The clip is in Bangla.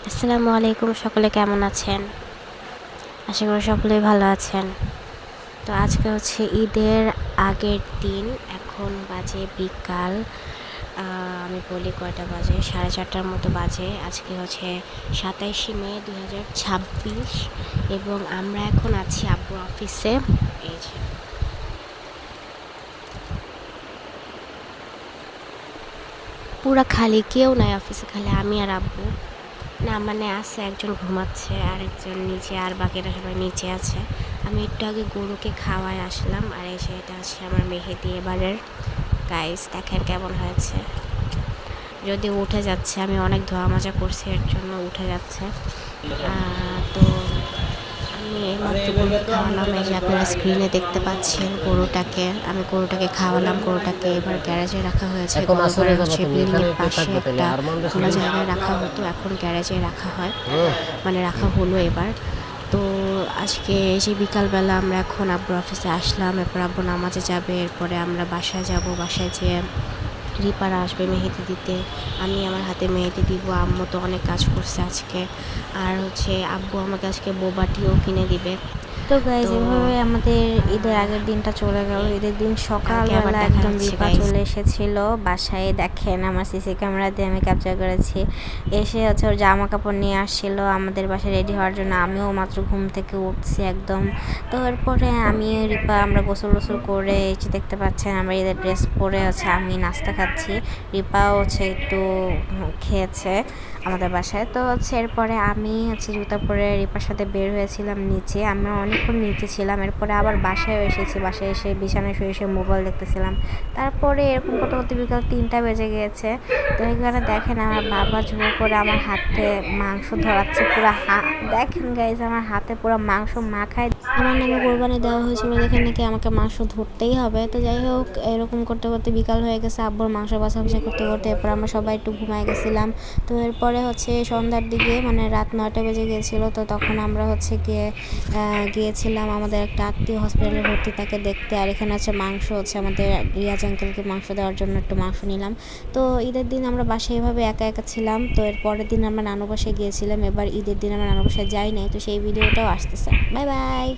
আসসালামু আলাইকুম, সকলে কেমন আছেন? আশা করি সকলেই ভালো আছেন। তো আজকে হচ্ছে ঈদের আগের দিন। এখন বাজে বিকাল, আমি বলি কয়টা বাজে, 4:30টার মতো বাজে। আজকে হচ্ছে 27শে মে 2026 এবং আমরা এখন আছি আব্বুর অফিসে। এই যে পুরা খালি, কেউ নাই অফিসে, খালি আমি আর আব্বু। না মানে আছে, একজন ঘুমাচ্ছে, আরেকজন নিচে, আর বাকিরা সবাই নিচে আছে। আমি একটু আগে গরুকে খাওয়ায় আসলাম। আর এসে এটা হচ্ছে আমার মেহেদি এবারের। গাইস দেখেন কেমন হয়েছে, যদি উঠে যাচ্ছে, আমি অনেক ধোয়া মাজা করছি এর জন্য উঠে যাচ্ছে। তো আমি এইমাত্র গরুকে খাওয়ালাম। এই যে আপনারা স্ক্রিনে দেখতে পাচ্ছেন গরুটাকে খাওয়ালাম। গরুটাকে এবার গ্যারেজে রাখা হয়েছে। গরুটা হচ্ছে বিল্ডিং এর পাশে একটা খোলা জায়গায় রাখা হতো, এখন গ্যারেজে রাখা হয়, মানে রাখা হলো এবার। তো আজকে এই যে বিকালবেলা আমরা এখন আব্বুর অফিসে আসলাম, এরপর আব্বু নামাজে যাবে, এরপরে আমরা বাসায় যাব। বাসায় যেয়ে রিপারা আসবে মেহেদি দিতে, আমি আমার হাতে মেহেদি দিব। আম্মু তো অনেক কাজ করছে আজকে। আর হচ্ছে আব্বু আমাকে আজকে বোবাটিও কিনে দিবে। তো গাইজ, তো এভাবে আমাদের ঈদের আগের দিনটা চলে গেল। ঈদের দিন সকালবেলা দেখা একদম হচ্ছে রিপা গাইস। চলে এসেছিল বাসায়। দেখেন আমার সিসি ক্যামেরা দিয়ে আমি ক্যাপচার করেছি। এসে হচ্ছে ওর জামা কাপড় নিয়ে আসছিল আমাদের বাসায় রেডি হওয়ার জন্য। আমিও মাত্র ঘুম থেকে উঠছি একদম। তো এরপরে আমি রিপা আমরা গোসল টোসল করে এই যে দেখতে পাচ্ছেন আমরা ঈদের ড্রেস পরে হচ্ছে আমি নাস্তা খাচ্ছি। রিপাও হচ্ছে একটু খেয়েছে আমাদের বাসায়। তো হচ্ছে এরপরে আমি হচ্ছে জুতা পরে রিপার সাথে বের হয়েছিলাম নিচে। আমরা অনেকক্ষণ নিচে ছিলাম, এরপরে আবার বাসায় এসেছি। বাসায় এসে বিছানায় শুয়ে শুয়ে মোবাইল দেখতেছিলাম। তারপরে এরকম করতে করতে বিকাল 3টা বেজে গিয়েছে। তো এখানে দেখেন আমার বাবা জোর করে আমার হাতে মাংস ধরাচ্ছে। পুরো দেখেন গাইজ, আমার হাতে পুরো মাংস মাখায় আমার নামে কোরবানি দেওয়া হয়েছিল দেখে নাকি আমাকে মাংস ধরতেই হবে। তো যাই হোক, এরকম করতে করতে বিকাল হয়ে গেছে। আব্বুর মাংস বাছাবাছি করতে করতে এরপর আমরা সবাই একটু ঘুমায় গেছিলাম। তো এরপরে হচ্ছে সন্ধ্যার দিকে, মানে রাত 9টা বেজে গিয়েছিলো। তো তখন আমরা হচ্ছে গিয়েছিলাম আমাদের একটা আত্মীয় হসপিটালে ভর্তি, তাকে দেখতে। আর এখানে হচ্ছে মাংস হচ্ছে আমাদের রিয়াজ আঙ্কেলকে মাংস দেওয়ার জন্য একটু মাংস নিলাম। তো ঈদের দিন আমরা বাসায় এভাবে একা একা ছিলাম। তো এর পরের দিন আমরা নানু বাসায় গিয়েছিলাম। এবার ঈদের দিন আমরা নানু বাসায় যাই নাই, তো সেই ভিডিওটাও আসতেছে। Bye bye.